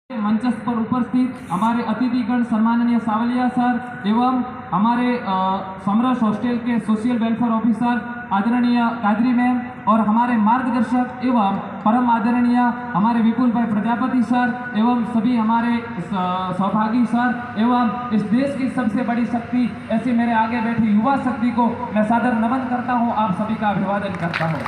मंचस्थ पर उपस्थित हमारे अतिथिगण सम्माननीय सावलिया सर एवं हमारे समरस हॉस्टल के सोशल वेलफेयर ऑफिसर आदरणीय कादरी मैम और हमारे मार्गदर्शक एवं परम आदरणीय हमारे विपुल भाई प्रजापति सर एवं सभी हमारे सौभागी सर एवं इस देश की सबसे बड़ी शक्ति ऐसी मेरे आगे बैठी युवा शक्ति को मैं सादर नमन करता हूं, आप सभी का अभिवादन करता हूं।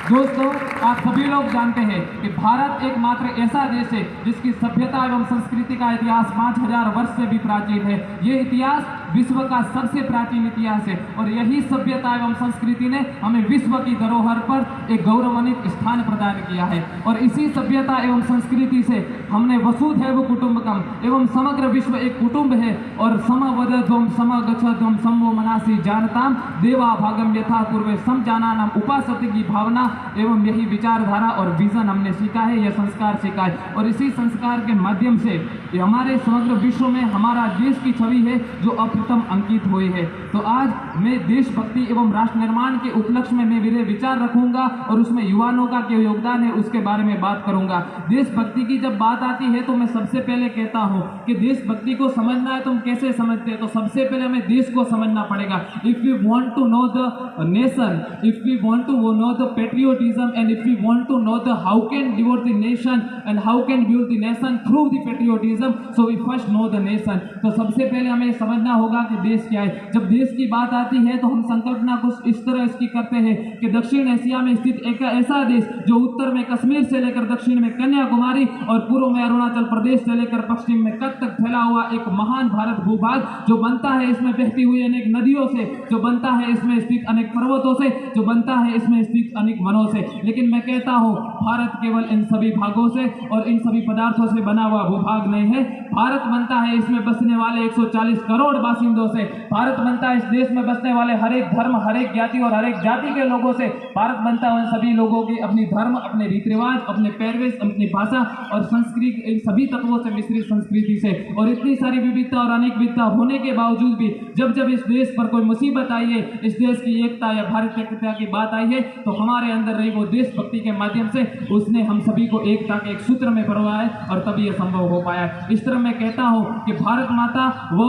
दोस्तों, आप सभी लोग जानते हैं कि भारत एकमात्र ऐसा देश है जिसकी सभ्यता एवं संस्कृति का इतिहास 5000 वर्ष से भी प्राचीन है। ये इतिहास विश्व का सबसे प्राचीन इतिहास है और यही सभ्यता एवं संस्कृति ने हमें विश्व की धरोहर पर एक गौरवान्वित स्थान प्रदान किया है। और इसी सभ्यता एवं संस्कृति से हमने वसुधैव कुटुंबकम एवं समग्र विश्व एक कुटुंब है और समवदध्वम समगच्छध्वम समो मनासी जानताम देवा भागम यथा पूर्वे समजानानाम उपासते की भावना एवं यही विचारधारा और विजन हमने सीखा है, यह संस्कार सीखा है। और इसी संस्कार के माध्यम से हमारे समग्र विश्व में हमारा देश की छवि है जो अप्रथम अंकित हुई है। तो आज मैं देशभक्ति एवं राष्ट्र निर्माण के उपलक्ष्य में मेरे विचार रखूंगा और उसमें युवाओं का क्या योगदान है उसके बारे में बात करूंगा। देशभक्ति की जब बात आती है तो मैं सबसे पहले कहता हूं कि देशभक्ति को समझना है तो हम कैसे समझते हैं, तो सबसे पहले हमें देश को समझना पड़ेगा। If we want to know the nation, if we want to know the patriotism, and if we want to know the how can devote the nation and how can build the nation through the patriotism, so we first know the nation। तो सबसे पहले हमें समझना होगा कि देश क्या है। जब देश की बात आती है तो हम संकल्पना कुछ इस तरह इसकी करते हैं कि दक्षिण एशिया में स्थित एक ऐसा देश जो उत्तर में कश्मीर से लेकर दक्षिण में कन्याकुमारी और पूर्व में अरुणाचल प्रदेश से लेकर पश्चिम में कच्छ तक फैला हुआ एक महान भारत भूभाग जो बनता है इसमें बहती हुई अनेक नदियों से, जो बनता है इसमें स्थित अनेक पर्वतों से, जो बनता है इसमें स्थित अनेक वनों से। लेकिन मैं कहता हूं भारत केवल इन सभी भागों से और इन सभी पदार्थों से बना हुआ भूभाग नहीं है। भारत बनता है इसमें बसने वाले 140 करोड़ बासिंदों से। भारत बनता है इस देश में बसने वाले हर एक धर्म, हर एक जाति और हर एक जाति के लोगों से। भारत बनता है उन सभी लोगों की अपनी धर्म, अपने रीति रिवाज, अपने पहरवेश, अपनी भाषा और संस्कृति, इन सभी तत्वों से मिश्रित संस्कृति से। और इतनी सारी विविधता और अनेक विविधता होने के बावजूद भी जब जब इस देश पर कोई मुसीबत आई है, इस देश की एकता या भारतीयता की बात आई है, तो हमारे अंदर रही वो देशभक्ति के माध्यम से उसने हम सभी को एकता के एक सूत्र में पिरोया है और तभी यह संभव हो पाया है। इस तरह मैं कहता हूं कि भारत माता वो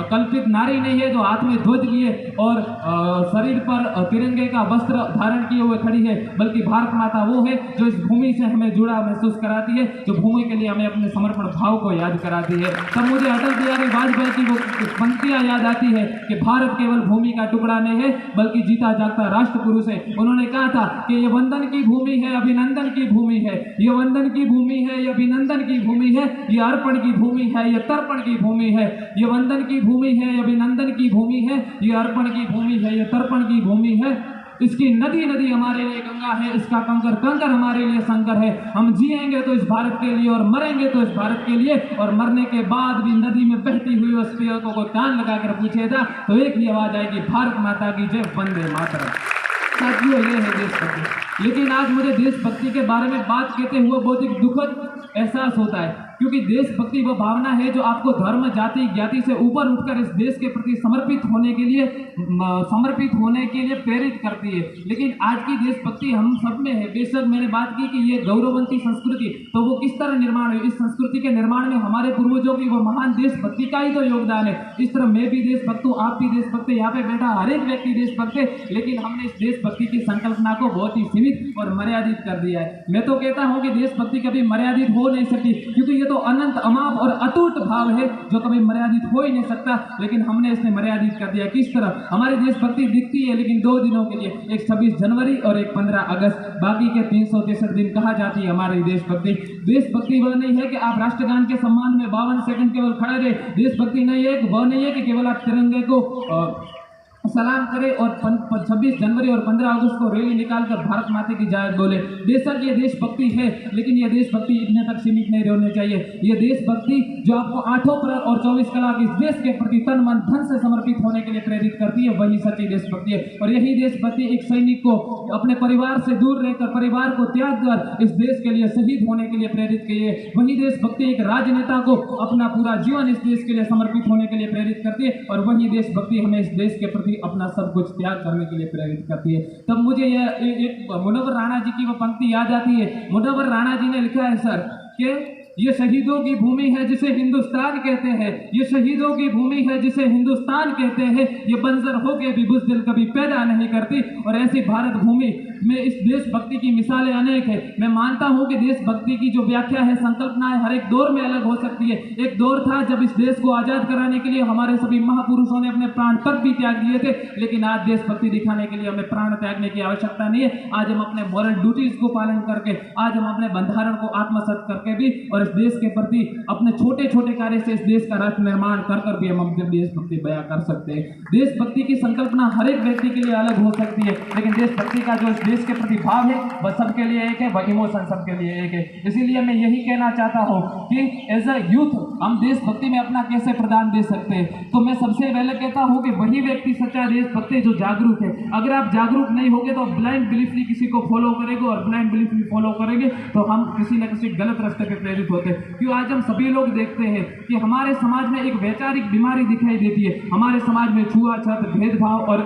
कल्पित नारी नहीं है जो हाथ में ध्वज लिए और शरीर पर तिरंगे का वस्त्र धारण किए हुए खड़ी है, बल्कि भारत माता वो है जो इस भूमि से हमें जुड़ा महसूस कराती है, जो भूमि के लिए हमें अपने समर्पण भाव को याद कराती है। तब मुझे अटल बिहारी वाजपेयी की वो पंक्तियां याद आती है कि भारत केवल भूमि का टुकड़ा नहीं है बल्कि जीता जागता राष्ट्र पुरुष है। उन्होंने कहा था कि ये वंदन की भूमि है, अभिनंदन की भूमि है, ये वंदन की भूमि है, ये अभिनंदन की भूमि है, ये अर्पण की भूमि है, ये तर्पण की भूमि है, ये वंदन की भूमि है, ये अभिनंदन की भूमि है, ये अर्पण की भूमि है, ये तर्पण की भूमि है। इसकी नदी नदी हमारे लिए गंगा है, इसका कंकर कंकर हमारे लिए शंकर है। हम जिएंगे तो इस भारत के लिए और मरेंगे तो इस भारत के लिए, और मरने के बाद भी नदी में बहती हुई उस पेड़ को कान लगाकर पूछेगा तो एक ही आवाज आएगी, भारत माता की जय, वंदे मातरम। साथियों, ये है देशभक्ति। लेकिन आज मुझे देशभक्ति के बारे में बात कहते हुए बहुत ही दुखद एहसास होता है, क्योंकि देशभक्ति वह भावना है जो आपको धर्म, जाति, ज्ञाति से ऊपर उठकर इस देश के प्रति समर्पित होने के लिए प्रेरित करती है। लेकिन आज की देशभक्ति हम सब में है। बेशक मैंने बात की कि ये गौरवंती संस्कृति, तो वो किस तरह निर्माण हुई, इस संस्कृति के निर्माण में हमारे पूर्वजों की वो महान देशभक्ति का ही तो योगदान है। इस तरह मैं भी देशभक्त हूँ, आप भी देशभक्त, यहाँ पे बैठा हर एक व्यक्ति देशभक्त है, लेकिन हमने इस देशभक्ति की संकल्पना को बहुत ही सीमित और मर्यादित कर दिया है। मैं तो कहता हूँ कि देशभक्ति कभी मर्यादित हो नहीं सकती, क्योंकि ये तो अनंत, अमाप और अटूट भाव है जो कभी मर्यादित हो ही नहीं सकता, लेकिन हमने इसने मर्यादित कर दिया। किस तरह हमारी देशभक्ति दिखती है लेकिन 2 दिनों के लिए, एक 26 जनवरी और एक 15 अगस्त, बाकी के 363 दिन कहा जाती है हमारी देशभक्ति। देशभक्ति वह नहीं है कि आप राष्ट्रगान के सम्मान में 52 सेकंड केवल खड़े रहे। देशभक्ति नहीं है, वह नहीं है कि केवल आप तिरंगे को सलाम करें और 26 जनवरी और 15 अगस्त को रैली निकालकर भारत माता की जय बोले। बेशक ये देशभक्ति है, लेकिन ये देशभक्ति इतने तक सीमित नहीं रहनी चाहिए। ये देशभक्ति जो आपको 8 प्रहर और 24 कलाक इस देश के प्रति तन मन धन से समर्पित होने के लिए प्रेरित करती है, वही सच्ची देशभक्ति है। और यही देशभक्ति एक सैनिक को अपने परिवार से दूर रहकर, परिवार को त्याग कर इस देश के लिए शहीद होने के लिए प्रेरित की है। वही देशभक्ति एक राजनेता को अपना पूरा जीवन इस देश के लिए समर्पित होने के लिए प्रेरित करती है, और वही देशभक्ति हमें इस देश के प्रति भी अपना सब कुछ त्याग करने के लिए प्रेरित करती है। तब मुझे यह एक मुनव्वर राणा जी की वो पंक्ति याद आती है। मुनव्वर राणा जी ने लिखा है सर कि ये शहीदों की भूमि है जिसे हिंदुस्तान कहते हैं, ये शहीदों की भूमि है जिसे हिंदुस्तान कहते हैं, ये बंजर होके भी बुज़दिल कभी पैदा नहीं करती। और ऐसी भारत भूमि में इस देशभक्ति की मिसालें अनेक है। मैं मानता हूं कि देशभक्ति की जो व्याख्या है, संकल्पना है, हर एक दौर में अलग हो सकती है। एक दौर था जब इस देश को आजाद कराने के लिए हमारे सभी महापुरुषों ने अपने प्राण तक भी त्याग दिए थे, लेकिन आज देशभक्ति दिखाने के लिए हमें प्राण त्यागने की आवश्यकता नहीं है। आज हम अपने मॉरल ड्यूटीज को पालन करके, आज हम अपने बंधारण को आत्मसात करके भी और इस देश के प्रति अपने छोटे छोटे कार्य से इस देश का राष्ट्र निर्माण कर भी हम अपनी देशभक्ति बयां कर सकते हैं। देशभक्ति की संकल्पना हर एक व्यक्ति के लिए अलग हो सकती है, लेकिन देशभक्ति का जो इस देश के प्रति भाव है वह सबके लिए एक है, वह इमोशन सबके लिए एक है। इसीलिए मैं यही कहना चाहता हूं कि एज अ यूथ हम देशभक्ति में अपना कैसे प्रदान दे सकते हैं। तो मैं सबसे पहले कहता हूं कि वही व्यक्ति सच्चा देशभक्त है जो जागरूक है। अगर आप जागरूक नहीं होगे तो ब्लाइंड बिलीफली किसी को फॉलो करेंगे, और ब्लाइंड बिलीफली फॉलो करेंगे तो हम किसी न किसी गलत रास्ते पर प्रेरित होते हैं। क्यों आज हम सभी लोग देखते हैं कि हमारे समाज में एक वैचारिक बीमारी दिखाई देती है। हमारे समाज में छुआछूत, भेदभाव और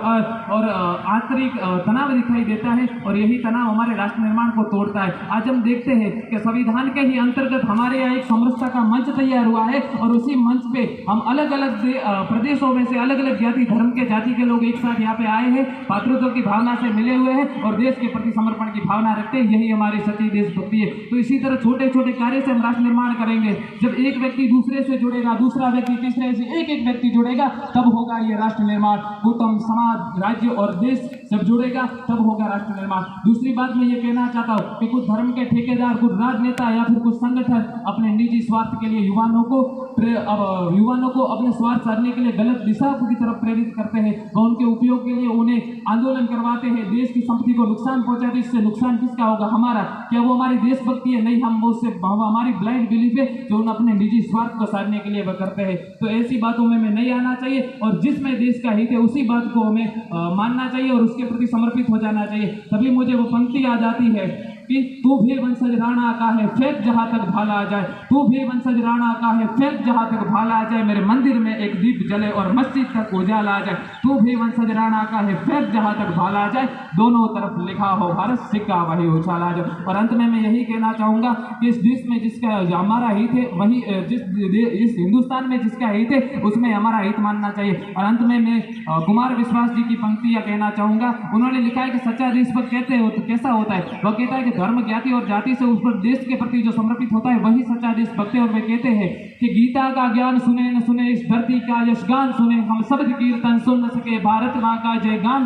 आंतरिक तनाव दिखाई देता है, और यही तनाव हमारे राष्ट्र निर्माण को तोड़ता है। आज हम देखते हैं कि संविधान के ही अंतर्गत हमारे यहाँ एक समरसता का मंच तैयार हुआ है, और उसी मंच पे हम अलग अलग प्रदेशों में से अलग अलग जाति धर्म के जाति के लोग एक साथ यहाँ पे आए हैं, पात्रत्व की भावना से मिले हुए हैं और देश के प्रति समर्पण की भावना रखते हैं। यही हमारी सच्ची देशभक्ति है। तो इसी तरह छोटे छोटे कार्य से हम राष्ट्र निर्माण करेंगे। जब एक व्यक्ति दूसरे से जुड़ेगा, दूसरा व्यक्ति तीसरे से, एक एक व्यक्ति जुड़ेगा, तब होगा ये राष्ट्र निर्माण। कुटुंब, समाज, राज्य और देश जब जुड़ेगा तब होगा राष्ट्र निर्माण। दूसरी बात मैं ये कहना चाहता हूँ कि कुछ धर्म के ठेकेदार, कुछ राजनेता या फिर कुछ संगठन अपने निजी स्वार्थ के लिए युवाओं को अपने स्वार्थ साधने के लिए गलत दिशा की तरफ प्रेरित करते हैं। वह उनके उपयोग के लिए उन्हें आंदोलन करवाते हैं, देश की संपत्ति को नुकसान पहुंचाते हैं। इससे नुकसान किसका होगा? हमारा। क्या वो हमारी देशभक्ति है? नहीं, हम उससे हमारी ब्लाइंड बिलीफ है जो उन अपने निजी स्वार्थ को साधने के लिए वह करते हैं। तो ऐसी बातों में नहीं आना चाहिए, और जिसमें देश का हित है उसी बात को हमें मानना चाहिए और उसके प्रति समर्पित हो जाना चाहिए। तभी मुझे वो पंक्ति याद आती है कि तू भी वंशज राणा का है, फेंक जहां तक भाला आ जाए। तू भी वंशज राणा का है, फेंक जहां तक भाला आ जाए। मेरे मंदिर में एक दीप जले और मस्जिद तक उजाला आ जाए। तू भी वंशज राणा का है, फेंक जहां तक भाला आ जाए। दोनों तरफ लिखा हो भारत, सिक्का वही उछाला आ जाए। और अंत में मैं यही कहना चाहूंगा कि इस देश में जिसका हमारा हित है, वही इस हिंदुस्तान में जिसका हित है उसमें हमारा हित मानना चाहिए। और अंत में मैं कुमार विश्वास जी की पंक्तियां कहना चाहूंगा। उन्होंने लिखा है कि सच्चा देशभक्त कैसा होता है? वह कहता है कि धर्म, ज्ञाति और जाति से उस पर देश के प्रति जो समर्पित होता है वही सच्चा देशभक्त है। और वे कहते हैं कि गीता का ज्ञान सुने न सुने, इस धरती का यशगान सुने, हम शब्द कीर्तन सुन न सके, भारत मां का जय गान